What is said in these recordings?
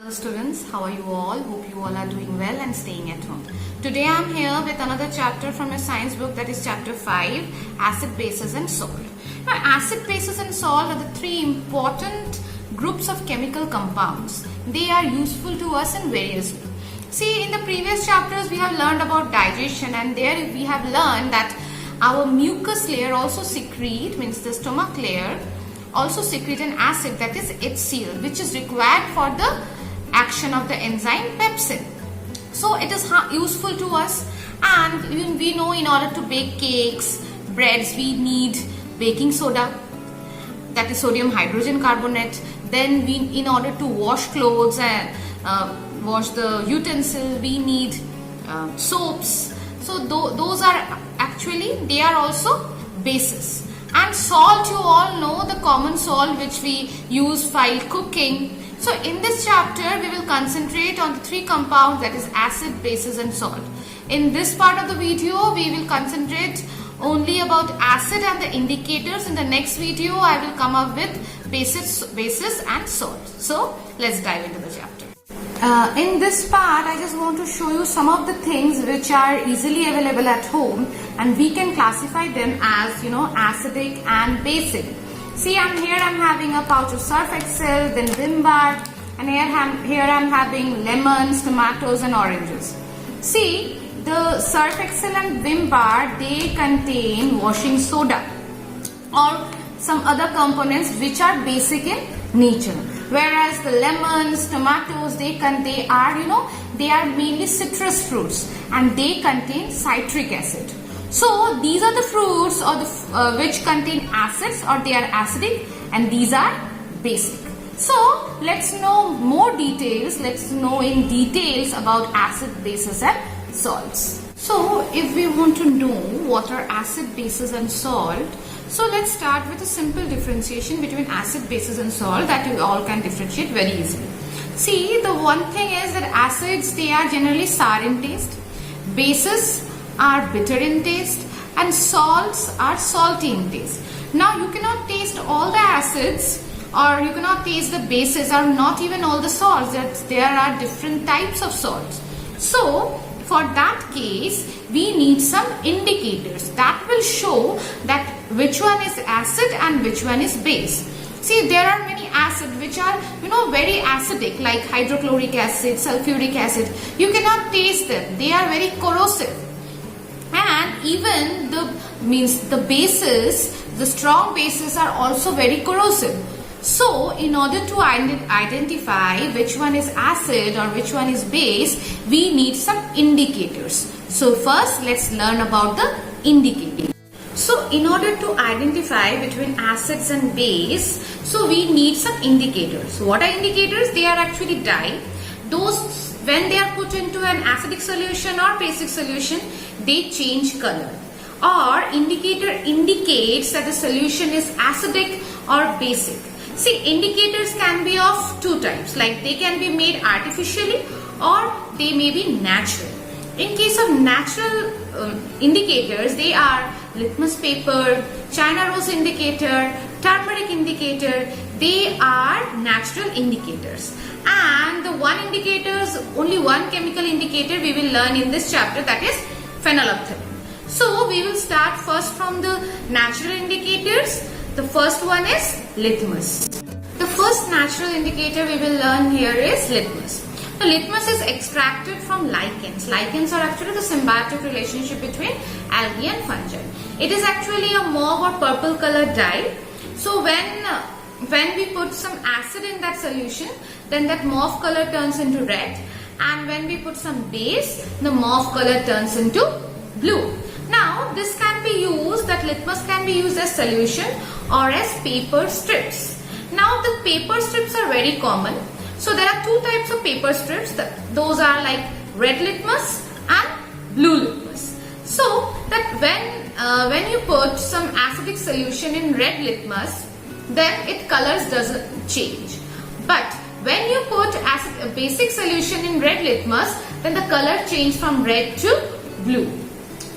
Hello students, how are you all? Hope you all are doing well and staying at home. Today I am here with another chapter from your science book, that is chapter 5, acid, bases and salt. Now acid, bases and salt are the three important groups of chemical compounds. They are useful to us in various ways. See, in the previous chapters we have learned about digestion, and there we have learned that our mucus layer also secrete, means the stomach layer also secrete an acid, that is HCl, which is required for the action of the enzyme pepsin. So it is useful to us, and we know in order to bake cakes, breads, we need baking soda, that is sodium hydrogen carbonate. Then in order to wash clothes and wash the utensil, we need soaps. So those are actually, they are also bases. And salt, you all know the common salt which we use while cooking. So in this chapter we will concentrate on the three compounds, that is acid, bases and salt. In this part of the video we will concentrate only about acid and the indicators. In the next video I will come up with bases and salt. So let's dive into the chapter. In this part I just want to show you some of the things which are easily available at home, and we can classify them as, acidic and basic. See, I'm having a pouch of Surf Excel, then Vim Bar, and here I'm having lemons, tomatoes and oranges. See, the Surf Excel and Vim Bar, they contain washing soda or some other components which are basic in nature, whereas the lemons, tomatoes, they are mainly citrus fruits and they contain citric acid. So these are the fruits or which contain acids, or they are acidic, and these are basic. So let's know more details. Let's know in details about acid, bases and salts. So if we want to know what are acid, bases and salt, so let's start with a simple differentiation between acid, bases and salt that you all can differentiate very easily. See, the one thing is that acids, they are generally sour in taste, bases are bitter in taste, and salts are salty in taste. Now you cannot taste all the acids, or you cannot taste the bases, or not even all the salts. There are different types of salts. So for that case we need some indicators that will show that which one is acid and which one is base. See, there are many acids which are very acidic, like hydrochloric acid, sulfuric acid. You cannot taste them, they are very corrosive. And even the bases, the strong bases are also very corrosive. So in order to identify which one is acid or which one is base, we need some indicators. So first let's learn about the indicators. So in order to identify between acids and base, so we need some indicators. What are indicators? They are actually dye. Those, when they are put into an acidic solution or basic solution, they change color. Or indicator indicates that the solution is acidic or basic. See, indicators can be of two types, like they can be made artificially or they may be natural. In case of natural indicators, they are litmus paper, China rose indicator, turmeric indicator. They are natural indicators. And the only one chemical indicator we will learn in this chapter, that is phenolphthalein. So we will start first from the natural indicators. The first one is litmus. The first natural indicator we will learn here is litmus. The litmus is extracted from lichens. Lichens are actually the symbiotic relationship between algae and fungi. It is actually a mauve or purple colored dye. So when we put some acid in that solution, then that mauve color turns into red, and when we put some base, the mauve color turns into blue. Now this can be used, that litmus can be used as solution or as paper strips. Now the paper strips are very common. So there are two types of paper strips. Those are like red litmus and blue litmus. So that when you put some acidic solution in red litmus, then its colors doesn't change. But when you put a basic solution in red litmus, then the color changes from red to blue.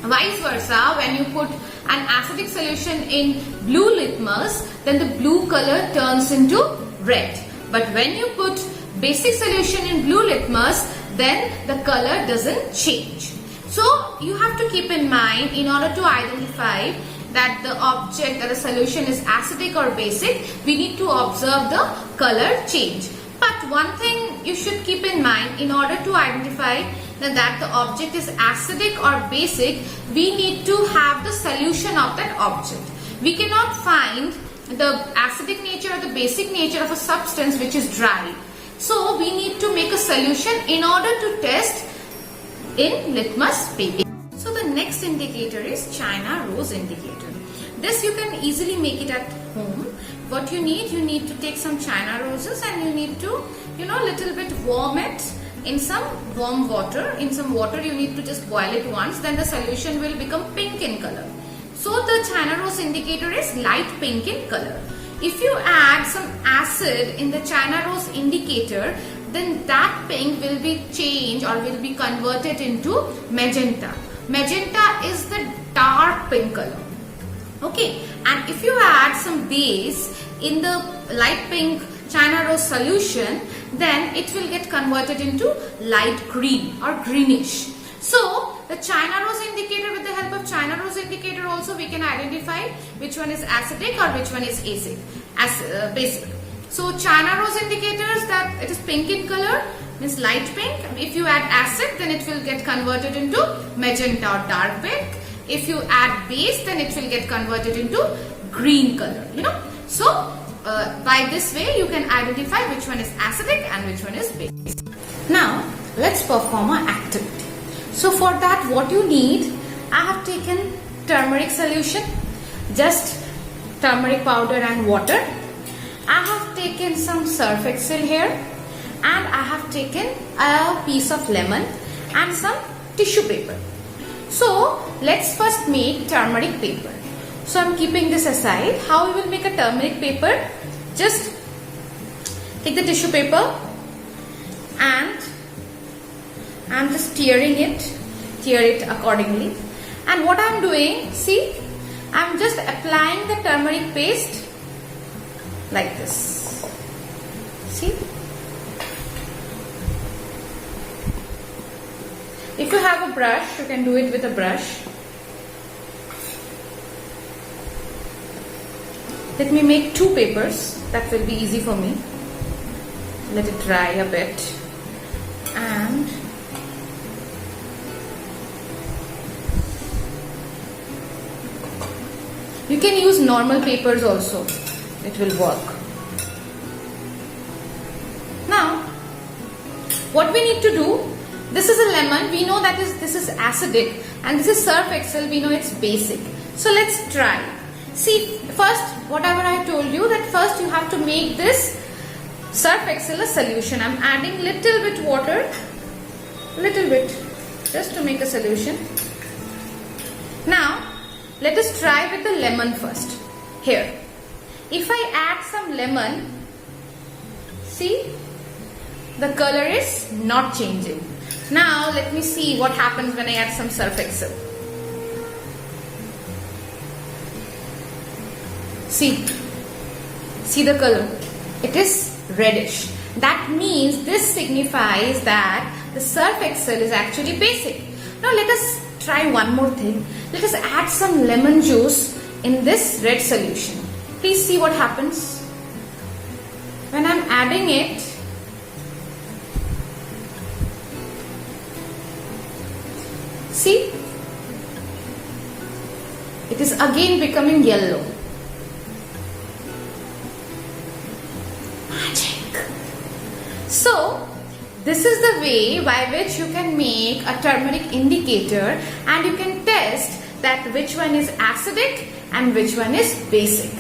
Vice versa, when you put an acidic solution in blue litmus, then the blue color turns into red. But when you put basic solution in blue litmus, then the color doesn't change. So you have to keep in mind, in order to identify that the object or the solution is acidic or basic, we need to observe the color change. But one thing you should keep in mind, in order to identify that the object is acidic or basic, we need to have the solution of that object. We cannot find the acidic nature or the basic nature of a substance which is dry. So we need to make a solution in order to test in litmus paper. So the next indicator is China rose indicator. This you can easily make it at home. What you need to take some China roses and you need to, little bit warm it in some warm water. In some water you need to just boil it once, then the solution will become pink in color. So the China rose indicator is light pink in color. If you add some acid in the China rose indicator, then that pink will be changed or will be converted into magenta. Magenta is the dark pink color. Okay, and if you add some base in the light pink China rose solution, then it will get converted into light green or greenish. So the China rose indicator, with the help of China rose indicator also we can identify which one is acidic or which one is basic. So China rose indicators that it is pink in color, means light pink. If you add acid, then it will get converted into magenta or dark pink. If you add base, then it will get converted into green color, So by this way you can identify which one is acidic and which one is basic. Now let's perform an activity. So for that what you need, I have taken turmeric solution, just turmeric powder and water. I have taken some surf excel here, and I have taken a piece of lemon and some tissue paper. So let's first make turmeric paper. So I'm keeping this aside. How we will make a turmeric paper? Just take the tissue paper and I'm just tear it accordingly. And what I'm doing, see, I'm just applying the turmeric paste like this. See? If you have a brush, you can do it with a brush. Let me make 2 papers. That will be easy for me. Let it dry a bit. And you can use normal papers also. It will work. Now, what we need to do, this is a lemon, we know that this is acidic, and this is surf excel, we know it's basic. So let's try. See, first, whatever I told you, that first you have to make this surf excel a solution. I'm adding little bit water, little bit, just to make a solution. Now, let us try with the lemon first. Here, if I add some lemon, see, the color is not changing. Now let me see what happens when I add some surf excel. See the color, it is reddish. That means this signifies that the surf excel is actually basic. Now let us try one more thing. Let us add some lemon juice in this red solution. Please see what happens. When I'm adding it, see, it is again becoming yellow. Magic. So, this is the way by which you can make a turmeric indicator, and you can test that which one is acidic and which one is basic.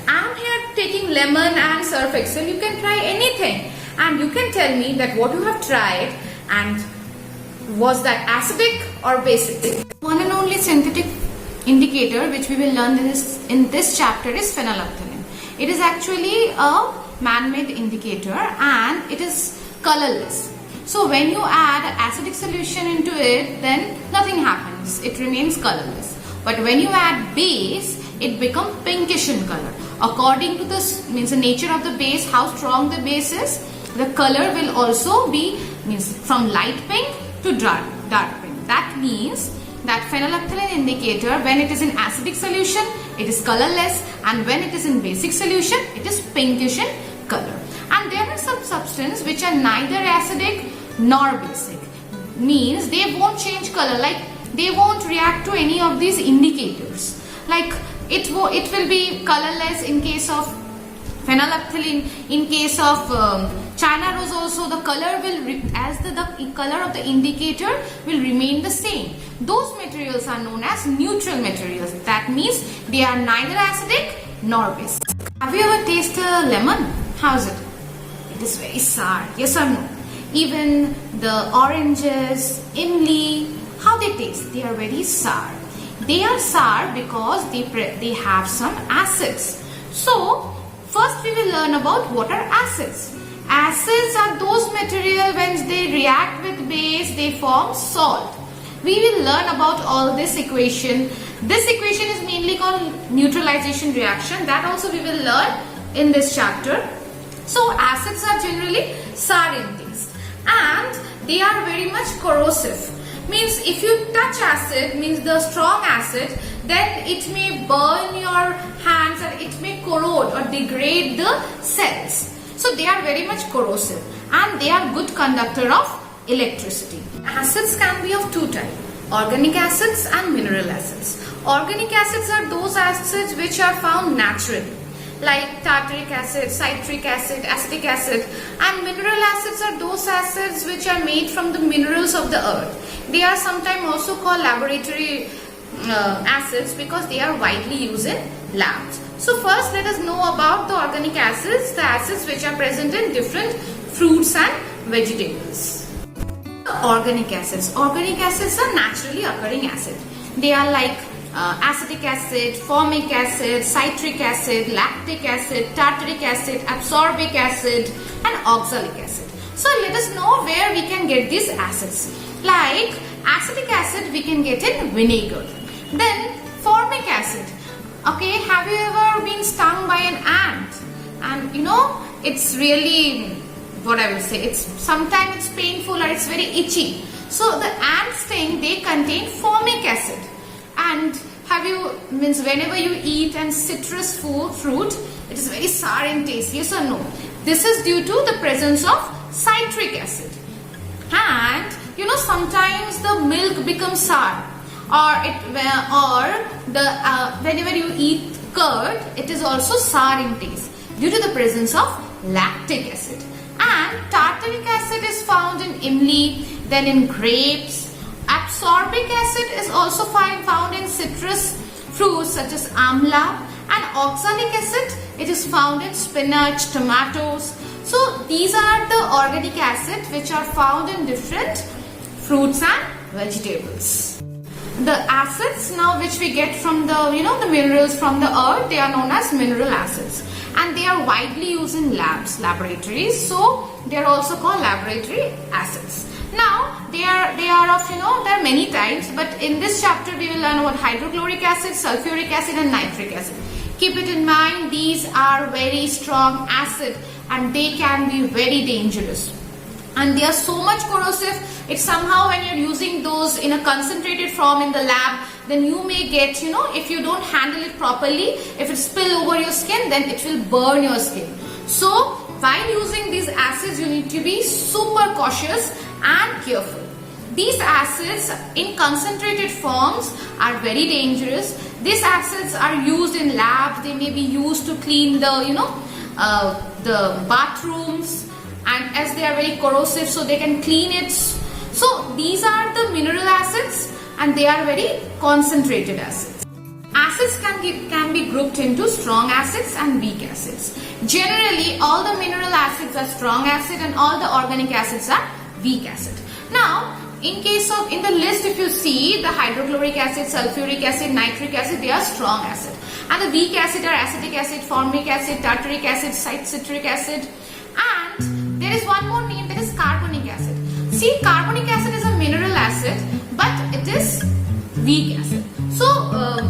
I'm here taking lemon and surf excel. You can try anything and you can tell me that what you have tried and was that acidic or basic. One and only synthetic indicator which we will learn in this chapter is phenolphthalein. It is actually a man-made indicator and it is colorless. So when you add an acidic solution into it, then nothing happens. It remains colorless. But when you add base, it becomes pinkish in color. According to the nature of the base, how strong the base is, the color will also be means from light pink to dark pink. That means that phenolphthalein indicator, when it is in acidic solution, it is colorless, and when it is in basic solution, it is pinkish in color. And there are some substances which are neither acidic nor basic, means they won't change color, like they won't react to any of these indicators. Like it will be colorless in case of phenolphthalein. In case of China rose also, the color will the color of the indicator will remain the same. Those materials are known as neutral materials. That means they are neither acidic nor basic. Have you ever tasted lemon? How is it? It is very sour. Yes or no? Even the oranges, imli, how they taste? They are very sour. They are sour because they have some acids. So first we will learn about what are acids. Acids are those materials when they react with base, they form salt. We will learn about all this equation. This equation is mainly called neutralization reaction. That also we will learn in this chapter. So acids are generally sour in taste and they are very much corrosive. Means if you touch acid, means the strong acid, then it may burn your hands and it may corrode or degrade the cells. So they are very much corrosive and they are good conductor of electricity. Acids can be of two types, organic acids and mineral acids. Organic acids are those acids which are found naturally, like tartaric acid, citric acid, acetic acid, and mineral acids are those acids which are made from the minerals of the earth. They are sometimes also called laboratory acids because they are widely used in labs. So first let us know about the organic acids, the acids which are present in different fruits and vegetables. The organic acids. Organic acids are naturally occurring acid. They are like acetic acid, formic acid, citric acid, lactic acid, tartaric acid, ascorbic acid and oxalic acid. So let us know where we can get these acids. Like acetic acid we can get in vinegar. Then formic acid. Okay, have you ever been stung by an ant? And you know, it's really, what I will say, it's sometimes it's painful or it's very itchy. So the ant sting, they contain formic acid. And have you, means whenever you eat and citrus fruit, it is very sour in taste, yes or no? This is due to the presence of citric acid. And you know, sometimes the milk becomes sour, whenever you eat curd, it is also sour in taste due to the presence of lactic acid. And tartaric acid is found in imli, then in grapes. Ascorbic acid is also found in citrus fruits such as amla, and oxalic acid, it is found in spinach, tomatoes. So these are the organic acids which are found in different fruits and vegetables. The acids now which we get from the the minerals from the earth, they are known as mineral acids, and they are widely used in laboratories. So they are also called laboratory acids. Now they are of there are many types, but in this chapter we will learn about hydrochloric acid, sulfuric acid and nitric acid. Keep it in mind, these are very strong acid and they can be very dangerous. And they are so much corrosive, it's somehow when you're using those in a concentrated form in the lab, then you may get, if you don't handle it properly, if it spill over your skin, then it will burn your skin. So while using these acids, you need to be super cautious and careful. These acids in concentrated forms are very dangerous. These acids are used in labs. They may be used to clean the bathrooms, and as they are very corrosive, so they can clean it. So these are the mineral acids and they are very concentrated acids. Acids can be grouped into strong acids and weak acids. Generally, all the mineral acids are strong acid and all the organic acids are weak acid. Now, in the list, if you see the hydrochloric acid, sulfuric acid, nitric acid, they are strong acid. And the weak acid are acetic acid, formic acid, tartaric acid, citric acid. And there is one more name, that is carbonic acid. See, carbonic acid is a mineral acid, but it is weak acid. So,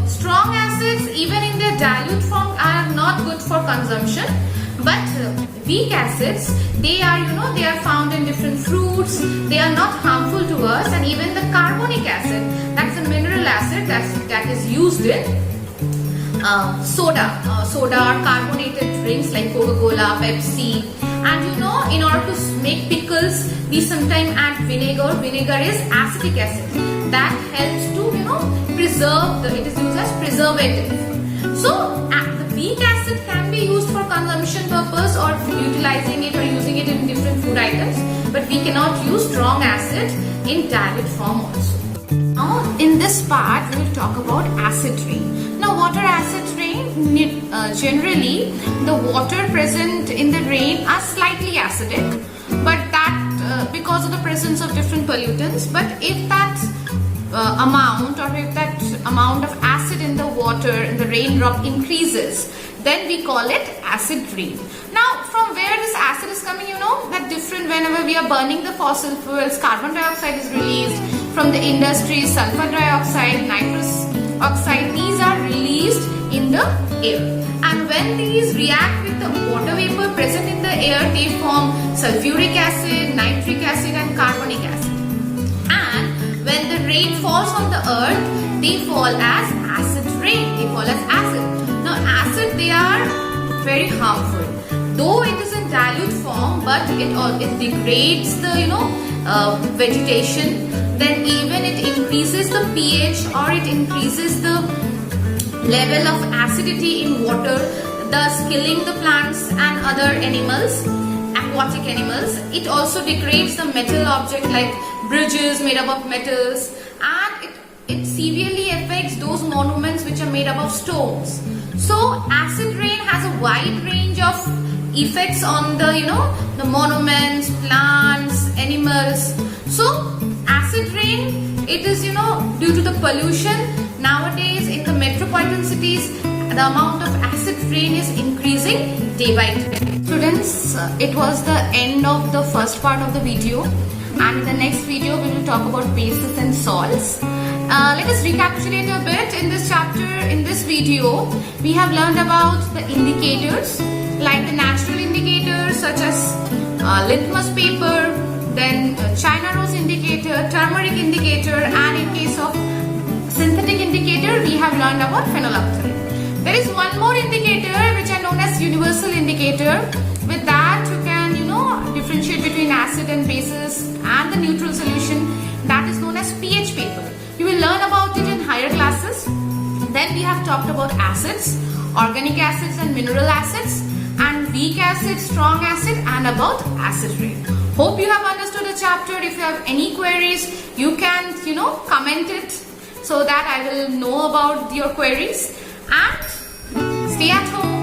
strong acids, even in their dilute form, are not good for consumption. But weak acids, they are found in different fruits. They are not harmful to us, and even the carbonic acid, that's a mineral acid that is used in soda or carbonated drinks like Coca-Cola, Pepsi. And in order to make pickles, we sometimes add vinegar. Vinegar is acetic acid that helps to preserve. It is used as preservative. So the weak acid can be used for consumption purpose or utilizing it or using it in different food items, but we cannot use strong acid in dilute form also. Now in this part we will talk about acid rain. Now water acid rain, generally the water present in the rain are slightly acidic, but that because of the presence of different pollutants. But if that amount of acid in the water in the raindrop increases, then we call it acid rain. Now from where this acid is coming, that different, whenever we are burning the fossil fuels, carbon dioxide is released from the industries, sulfur dioxide, nitrous oxide, these are released in the air, and when these react with the water vapor present in the air, they form sulfuric acid, nitric acid and carbonic acid. And when the rain falls on the earth, they fall as acid rain, they fall as acid. Now acid, they are very harmful, though it is in dilute form, but it degrades the vegetation. Then even it increases the pH, or it increases the level of acidity in water, thus killing the plants and other animals, aquatic animals. It also degrades the metal object like bridges made up of metals, and it severely affects those monuments which are made up of stones. So acid rain has a wide range of effects on the monuments, plants, animals. So acid rain, it is due to the pollution. Nowadays in the metropolitan cities, the amount of acid rain is increasing day by day. Students, it was the end of the first part of the video, and in the next video we will talk about bases and salts. Let us recapitulate a bit. In this chapter, in this video, we have learned about the indicators, like the natural indicators such as litmus paper, then China rose indicator, turmeric indicator, and in case of synthetic indicator, we have learned about phenolphthalein. There is one more indicator which are known as universal indicator. With that, you can differentiate between acid and bases and the neutral solution. That is known as pH paper. You will learn about it in higher classes. Then we have talked about acids, organic acids and mineral acids, and weak acid, strong acid, and about acid rain. Hope you have understood the chapter. If you have any queries, you can comment it so that I will know about your queries. And stay at home.